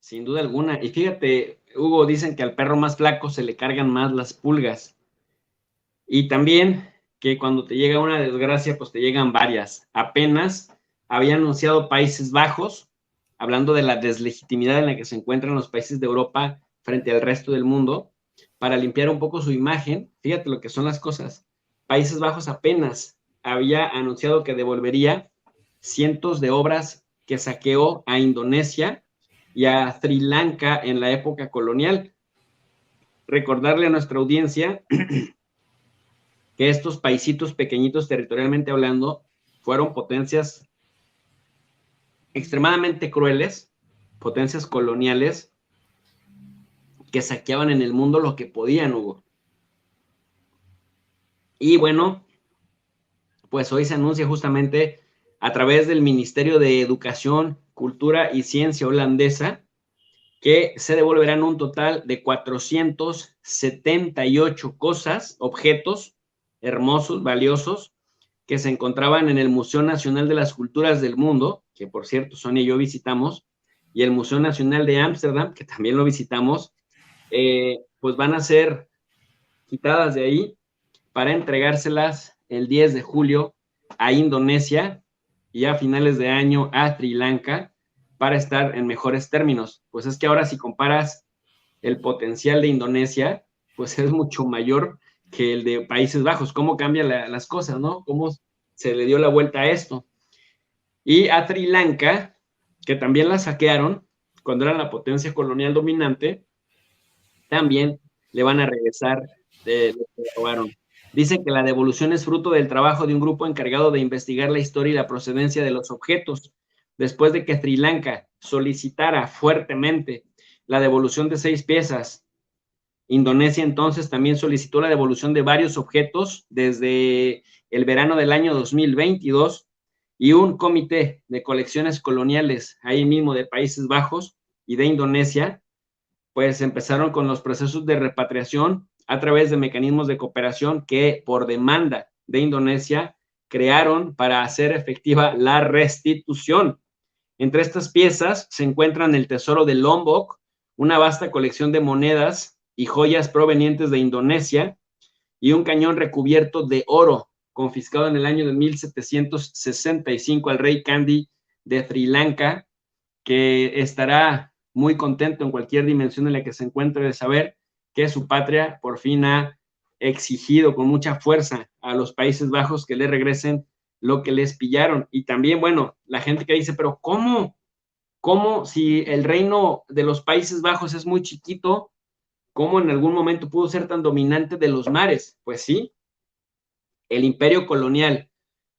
sin duda alguna. Y fíjate, Hugo, dicen que al perro más flaco se le cargan más las pulgas. Y también que cuando te llega una desgracia, pues te llegan varias. Apenas había anunciado Países Bajos, hablando de la deslegitimidad en la que se encuentran los países de Europa frente al resto del mundo, para limpiar un poco su imagen. Fíjate lo que son las cosas. Países Bajos apenas había anunciado que devolvería cientos de obras que saqueó a Indonesia y a Sri Lanka en la época colonial. Recordarle a nuestra audiencia que estos paisitos pequeñitos territorialmente hablando fueron potencias extremadamente crueles, potencias coloniales que saqueaban en el mundo lo que podían, Hugo. Y bueno, pues hoy se anuncia justamente a través del Ministerio de Educación, Cultura y Ciencia holandesa que se devolverán un total de 478 cosas, objetos hermosos, valiosos, que se encontraban en el Museo Nacional de las Culturas del Mundo, que por cierto Sonia y yo visitamos, y el Museo Nacional de Ámsterdam, que también lo visitamos, pues van a ser quitadas de ahí para entregárselas el 10 de julio a Indonesia y a finales de año a Sri Lanka para estar en mejores términos. Pues es que ahora si comparas el potencial de Indonesia, pues es mucho mayor que el de Países Bajos. ¿Cómo cambian las cosas, no? ¿Cómo se le dio la vuelta a esto? Y a Sri Lanka, que también la saquearon cuando era la potencia colonial dominante, también le van a regresar de lo que robaron. Dicen que la devolución es fruto del trabajo de un grupo encargado de investigar la historia y la procedencia de los objetos, después de que Sri Lanka solicitara fuertemente la devolución de 6 piezas. Indonesia entonces también solicitó la devolución de varios objetos desde el verano del año 2022 y un comité de colecciones coloniales ahí mismo de Países Bajos y de Indonesia pues empezaron con los procesos de repatriación a través de mecanismos de cooperación que por demanda de Indonesia crearon para hacer efectiva la restitución. Entre estas piezas se encuentran el tesoro de Lombok, una vasta colección de monedas y joyas provenientes de Indonesia y un cañón recubierto de oro confiscado en el año de 1765 al rey Kandy de Sri Lanka, que estará muy contento en cualquier dimensión en la que se encuentre de saber que su patria por fin ha exigido con mucha fuerza a los Países Bajos que le regresen lo que les pillaron. Y también, bueno, la gente que dice, pero ¿cómo? ¿Cómo si el reino de los Países Bajos es muy chiquito? ¿Cómo en algún momento pudo ser tan dominante de los mares? Pues sí, el imperio colonial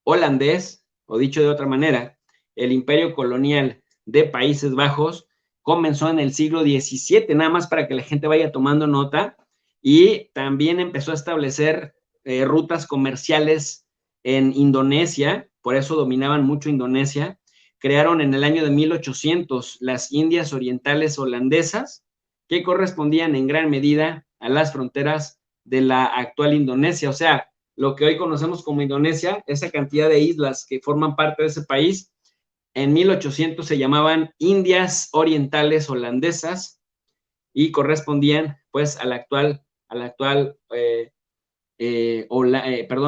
holandés, o dicho de otra manera, el imperio colonial de Países Bajos comenzó en el siglo XVII, nada más para que la gente vaya tomando nota, y también empezó a establecer rutas comerciales en Indonesia, por eso dominaban mucho Indonesia. Crearon en el año de 1800 las Indias Orientales Holandesas, que correspondían en gran medida a las fronteras de la actual Indonesia, o sea, lo que hoy conocemos como Indonesia, esa cantidad de islas que forman parte de ese país, en 1800 se llamaban Indias Orientales Holandesas y correspondían pues a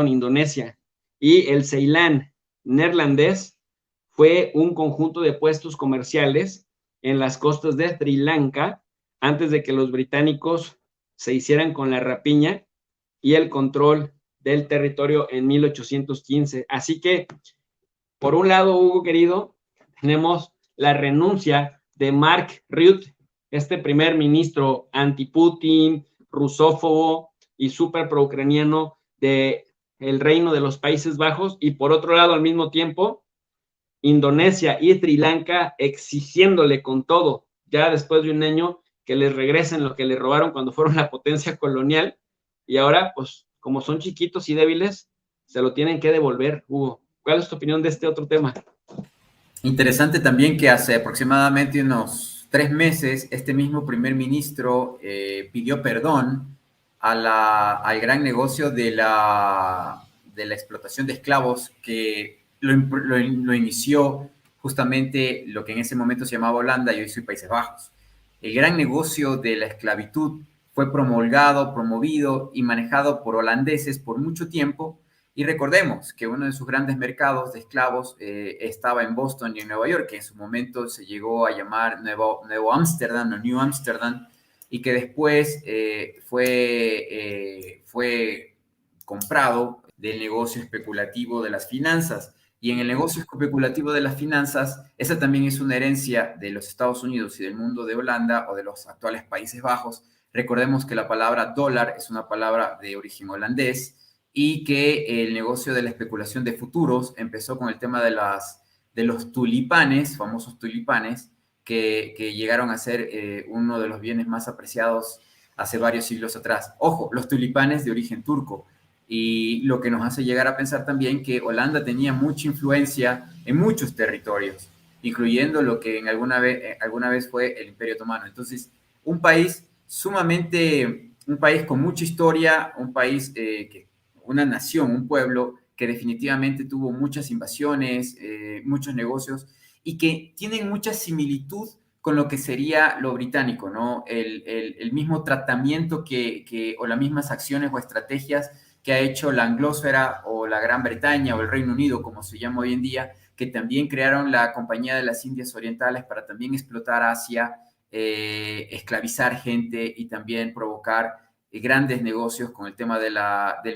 Indonesia. Y el Ceilán neerlandés fue un conjunto de puestos comerciales en las costas de Sri Lanka antes de que los británicos se hicieran con la rapiña y el control del territorio en 1815. Así que, por un lado, Hugo querido, tenemos la renuncia de Mark Rutte, este primer ministro anti-Putin, rusófobo y súper pro-ucraniano del reino de los Países Bajos, y por otro lado, al mismo tiempo, Indonesia y Sri Lanka exigiéndole con todo, ya después de un año, que les regresen lo que les robaron cuando fueron la potencia colonial, y ahora, pues, como son chiquitos y débiles, se lo tienen que devolver, Hugo. ¿Cuál es tu opinión de este otro tema? Interesante también que hace aproximadamente unos 3 meses este mismo primer ministro pidió perdón al gran negocio de la explotación de esclavos que lo inició justamente lo que en ese momento se llamaba Holanda y hoy soy Países Bajos. el gran negocio de la esclavitud fue promulgado, promovido y manejado por holandeses por mucho tiempo. Y recordemos que uno de sus grandes mercados de esclavos estaba en Boston y en Nueva York, que en su momento se llegó a llamar Nuevo Ámsterdam o New Amsterdam, y que después fue comprado del negocio especulativo de las finanzas. Y en el negocio especulativo de las finanzas, esa también es una herencia de los Estados Unidos y del mundo de Holanda o de los actuales Países Bajos. Recordemos que la palabra dólar es una palabra de origen holandés y que el negocio de la especulación de futuros empezó con el tema de los tulipanes, famosos tulipanes, que llegaron a ser uno de los bienes más apreciados hace varios siglos atrás. Ojo, los tulipanes de origen turco. Y lo que nos hace llegar a pensar también que Holanda tenía mucha influencia en muchos territorios, incluyendo lo que alguna vez fue el Imperio Otomano. Entonces, un país con mucha historia, un país, una nación, un pueblo que definitivamente tuvo muchas invasiones, muchos negocios y que tienen mucha similitud con lo que sería lo británico, ¿no? El mismo tratamiento o las mismas acciones o estrategias que ha hecho la anglósfera o la Gran Bretaña o el Reino Unido, como se llama hoy en día, que también crearon la Compañía de las Indias Orientales para también explotar Asia, esclavizar gente y también provocar grandes negocios con el tema del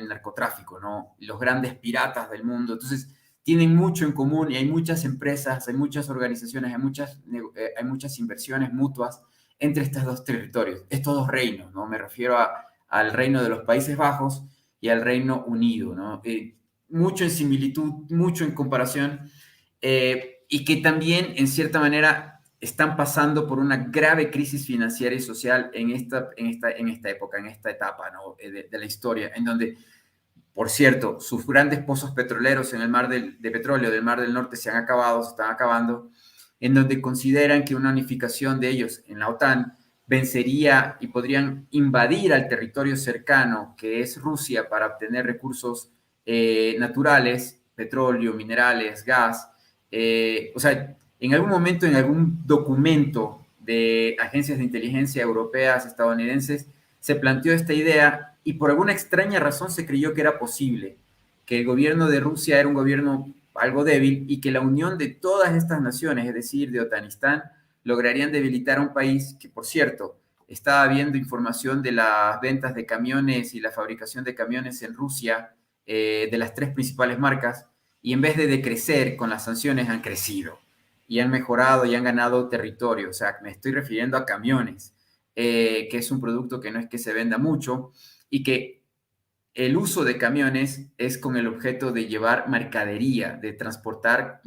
narcotráfico, ¿no? Los grandes piratas del mundo. Entonces, tienen mucho en común y hay muchas empresas, hay muchas organizaciones, hay muchas inversiones mutuas entre estos dos territorios, estos dos reinos, ¿no? Me refiero al reino de los Países Bajos y al Reino Unido, ¿no? Mucho en similitud, mucho en comparación, y que también, en cierta manera, están pasando por una grave crisis financiera y social en esta época, en esta etapa, ¿no? de la historia, en donde, por cierto, sus grandes pozos petroleros en el mar de petróleo del Mar del Norte se están acabando, en donde consideran que una unificación de ellos en la OTAN vencería y podrían invadir al territorio cercano, que es Rusia, para obtener recursos naturales, petróleo, minerales, gas. O sea, en algún momento, en algún documento de agencias de inteligencia europeas, estadounidenses, se planteó esta idea y por alguna extraña razón se creyó que era posible, que el gobierno de Rusia era un gobierno algo débil y que la unión de todas estas naciones, es decir, de Otanistán, lograrían debilitar a un país que, por cierto, estaba viendo información de las ventas de camiones y la fabricación de camiones en Rusia, de las 3 principales marcas, y en vez de decrecer con las sanciones han crecido y han mejorado y han ganado territorio. O sea, me estoy refiriendo a camiones, que es un producto que no es que se venda mucho y que el uso de camiones es con el objeto de llevar mercadería, de transportar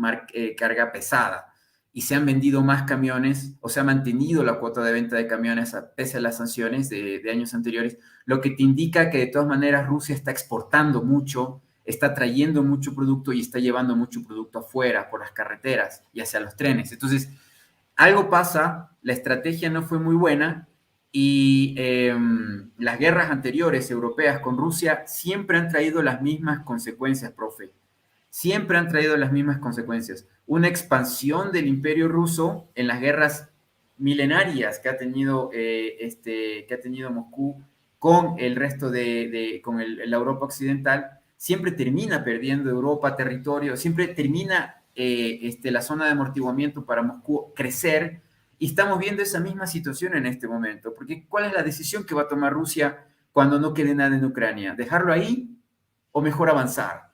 carga pesada. Y se han vendido más camiones, o se ha mantenido la cuota de venta de camiones pese a las sanciones de años anteriores, lo que te indica que de todas maneras Rusia está exportando mucho, está trayendo mucho producto y está llevando mucho producto afuera por las carreteras y hacia los trenes. Entonces, algo pasa, la estrategia no fue muy buena y las guerras anteriores europeas con Rusia siempre han traído las mismas consecuencias, profe. Siempre han traído las mismas consecuencias. Una expansión del imperio ruso en las guerras milenarias que ha tenido Moscú con el resto con la Europa occidental, siempre termina perdiendo Europa territorio, siempre termina la zona de amortiguamiento para Moscú crecer, y estamos viendo esa misma situación en este momento, porque ¿cuál es la decisión que va a tomar Rusia cuando no quede nada en Ucrania? ¿Dejarlo ahí o mejor avanzar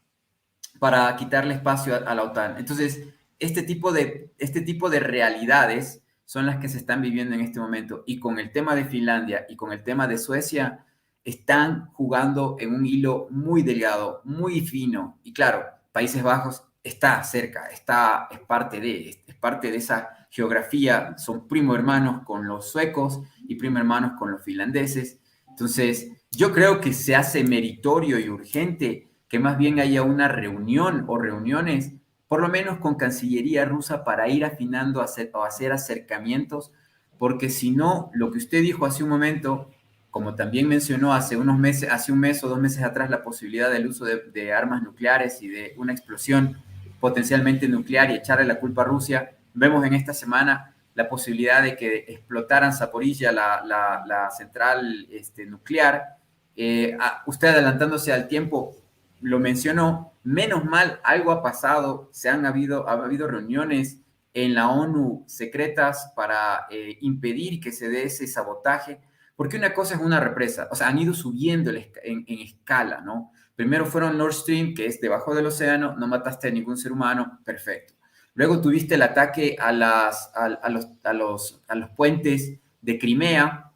para quitarle espacio a la OTAN? Entonces, este tipo de realidades son las que se están viviendo en este momento, y con el tema de Finlandia y con el tema de Suecia, están jugando en un hilo muy delgado, muy fino, y claro, Países Bajos está cerca, es parte de esa geografía, son primo hermanos con los suecos y primo hermanos con los finlandeses. Entonces, yo creo que se hace meritorio y urgente que más bien haya una reunión o reuniones, por lo menos con Cancillería rusa, para ir afinando o hacer acercamientos, porque si no, lo que usted dijo hace un momento, como también mencionó hace un mes o 2 meses atrás, la posibilidad del uso de armas nucleares y de una explosión potencialmente nuclear y echarle la culpa a Rusia, vemos en esta semana la posibilidad de que explotaran Zaporizhia, la central nuclear. Usted adelantándose al tiempo, lo mencionó, menos mal algo ha pasado, ha habido reuniones en la ONU secretas para impedir que se dé ese sabotaje, porque una cosa es una represa, o sea, han ido subiendo en escala, ¿no? Primero fueron Nord Stream, que es debajo del océano, no mataste a ningún ser humano, perfecto. Luego tuviste el ataque a los puentes de Crimea,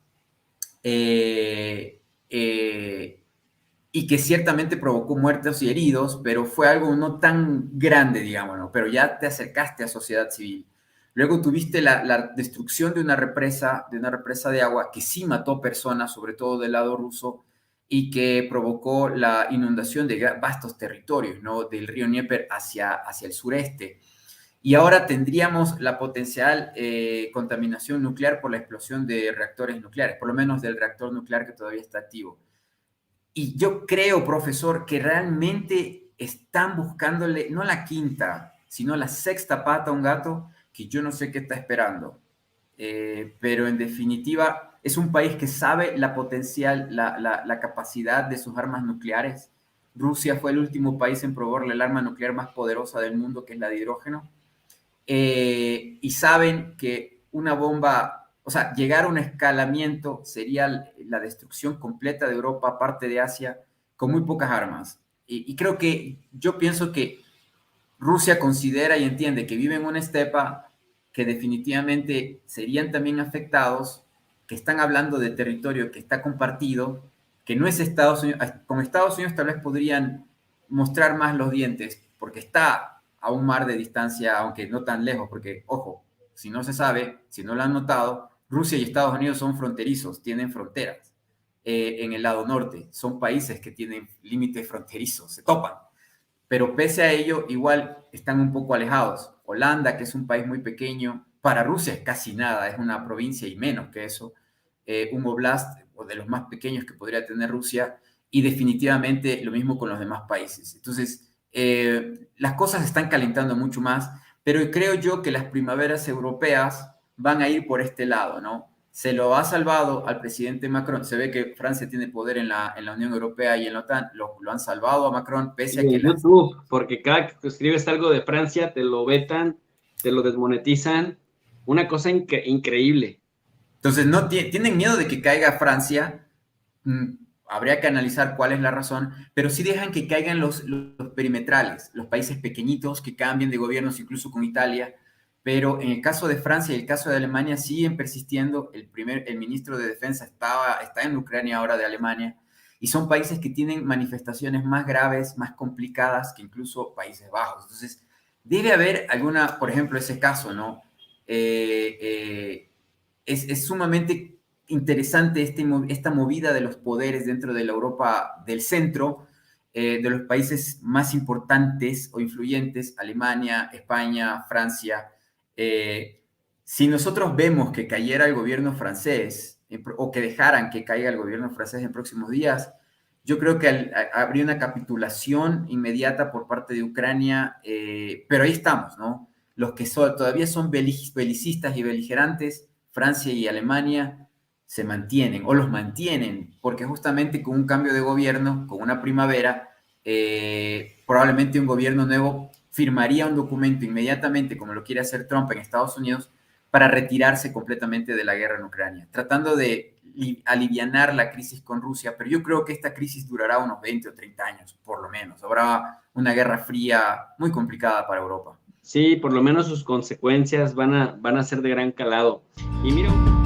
y que ciertamente provocó muertos y heridos, pero fue algo no tan grande, digámoslo, pero ya te acercaste a sociedad civil. Luego tuviste la destrucción de una represa de agua que sí mató personas, sobre todo del lado ruso, y que provocó la inundación de vastos territorios, ¿no? Del río Dnieper hacia el sureste. Y ahora tendríamos la potencial contaminación nuclear por la explosión de reactores nucleares, por lo menos del reactor nuclear que todavía está activo. Y yo creo, profesor, que realmente están buscándole no la quinta, sino la sexta pata a un gato que yo no sé qué está esperando. Pero en definitiva, es un país que sabe la potencial, la capacidad de sus armas nucleares. Rusia fue el último país en probarle el arma nuclear más poderosa del mundo, que es la de hidrógeno. Y saben que una bomba, o sea, llegar a un escalamiento sería la destrucción completa de Europa, parte de Asia, con muy pocas armas. Y creo que yo pienso que Rusia considera y entiende que vive en una estepa que definitivamente serían también afectados, que están hablando de territorio que está compartido, que no es Estados Unidos. Con Estados Unidos tal vez podrían mostrar más los dientes, porque está a un mar de distancia, aunque no tan lejos, porque, ojo, si no se sabe, si no lo han notado, Rusia y Estados Unidos son fronterizos, tienen fronteras en el lado norte, son países que tienen límites fronterizos, se topan, pero pese a ello, igual están un poco alejados. Holanda, que es un país muy pequeño, para Rusia es casi nada, es una provincia y menos que eso, un oblast, o de los más pequeños que podría tener Rusia, y definitivamente lo mismo con los demás países. Entonces, las cosas están calentando mucho más, pero creo yo que las primaveras europeas van a ir por este lado, ¿no? Se lo ha salvado al presidente Macron. Se ve que Francia tiene poder en la Unión Europea y en la OTAN. Lo han salvado a Macron, pese a que... YouTube, porque cada que escribes algo de Francia, te lo vetan, te lo desmonetizan. Una cosa increíble. Entonces, no tienen miedo de que caiga Francia. Habría que analizar cuál es la razón, pero sí dejan que caigan los perimetrales, los países pequeñitos que cambien de gobiernos, incluso con Italia. Pero en el caso de Francia y el caso de Alemania siguen persistiendo. El ministro de Defensa está en Ucrania ahora, de Alemania, y son países que tienen manifestaciones más graves, más complicadas que incluso Países Bajos. Entonces, debe haber alguna, por ejemplo, ese caso, ¿no? Es sumamente interesante esta movida de los poderes dentro de la Europa del centro, de los países más importantes o influyentes, Alemania, España, Francia. Si nosotros vemos que cayera el gobierno francés, o que dejaran que caiga el gobierno francés en próximos días, yo creo que habría una capitulación inmediata por parte de Ucrania, pero ahí estamos, ¿no? Los que todavía son belicistas y beligerantes, Francia y Alemania, se mantienen o los mantienen, porque justamente con un cambio de gobierno, con una primavera, probablemente un gobierno nuevo firmaría un documento inmediatamente, como lo quiere hacer Trump en Estados Unidos, para retirarse completamente de la guerra en Ucrania, tratando de alivianar la crisis con Rusia, pero yo creo que esta crisis durará unos 20 o 30 años, por lo menos. Habrá una guerra fría muy complicada para Europa. Sí, por lo menos sus consecuencias van a ser de gran calado. Y mira...